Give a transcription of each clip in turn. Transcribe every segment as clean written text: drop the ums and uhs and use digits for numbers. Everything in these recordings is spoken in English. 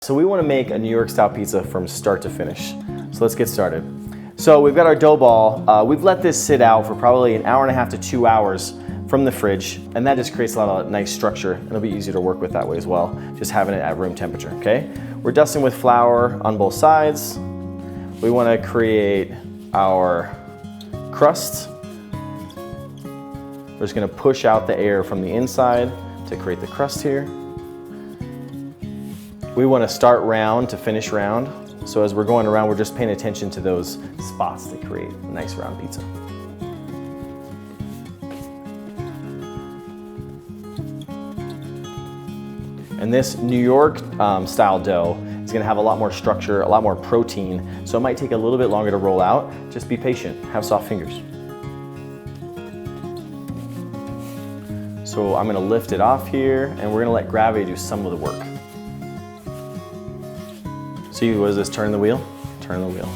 So we want to make a New York style pizza from start to finish. So let's get started. So we've got our dough ball. We've let this sit out for probably an hour and a half to 2 hours from the fridge, and that just creates a lot of nice structure. It'll be easier to work with that way as well, just having it at room temperature, okay? We're dusting with flour on both sides. We want to create our crust. We're just going to push out the air from the inside to create the crust here. We want to start round to finish round. So as we're going around, we're just paying attention to those spots that create a nice round pizza. And this New York style dough is going to have a lot more structure, a lot more protein, so it might take a little bit longer to roll out. Just be patient, have soft fingers. So I'm going to lift it off here, and we're going to let gravity do some of the work. See, what is this, turn the wheel? Turn the wheel.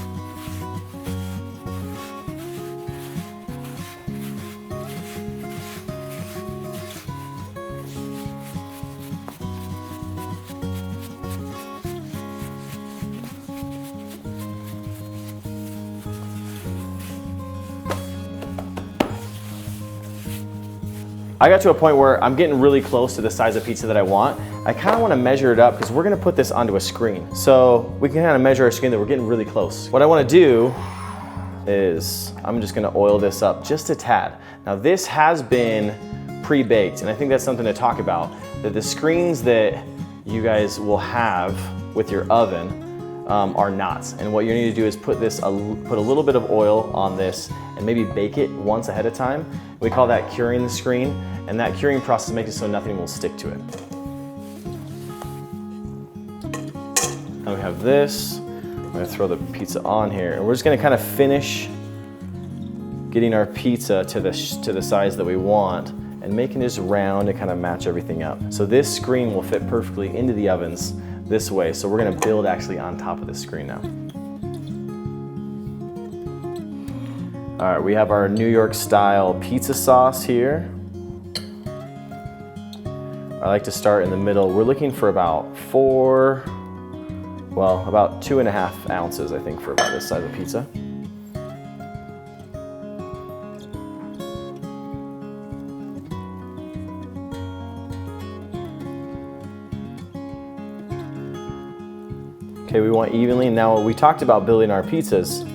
I got to a point where I'm getting really close to the size of pizza that I want. I kind of want to measure it up because we're going to put this onto a screen. So we can kind of measure our screen that we're getting really close. What I want to do is I'm just going to oil this up just a tad. Now this has been pre-baked, and I think that's something to talk about, that the screens that you guys will have with your oven are not. And what you need to do is put a little bit of oil on this and maybe bake it once ahead of time. We call that curing the screen, and that curing process makes it so nothing will stick to it. Now we have this. I'm gonna throw the pizza on here, and we're just gonna kind of finish getting our pizza to the size that we want and making this round to kind of match everything up. So this screen will fit perfectly into the ovens this way. So we're gonna build actually on top of this screen now. All right, we have our New York style pizza sauce here. I like to start in the middle. We're looking for about about 2.5 ounces, I think, for about this size of pizza. Okay, we want evenly. Now, we talked about building our pizzas.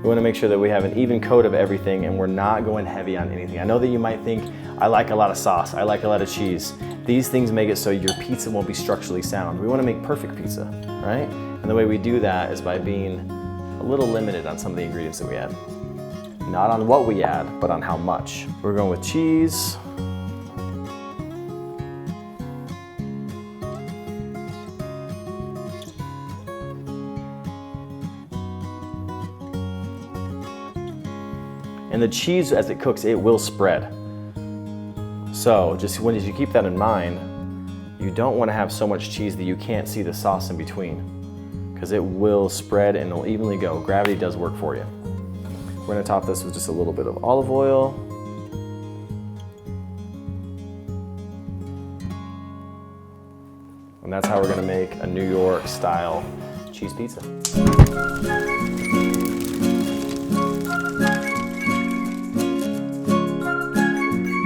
We want to make sure that we have an even coat of everything and we're not going heavy on anything. I know that you might think, I like a lot of sauce, I like a lot of cheese. These things make it so your pizza won't be structurally sound. We want to make perfect pizza, right? And the way we do that is by being a little limited on some of the ingredients that we add. Not on what we add, but on how much. We're going with cheese. And the cheese, as it cooks, it will spread. So just when you keep that in mind, you don't want to have so much cheese that you can't see the sauce in between, because it will spread and it'll evenly go. Gravity does work for you. We're going to top this with just a little bit of olive oil. And that's how we're going to make a New York style cheese pizza.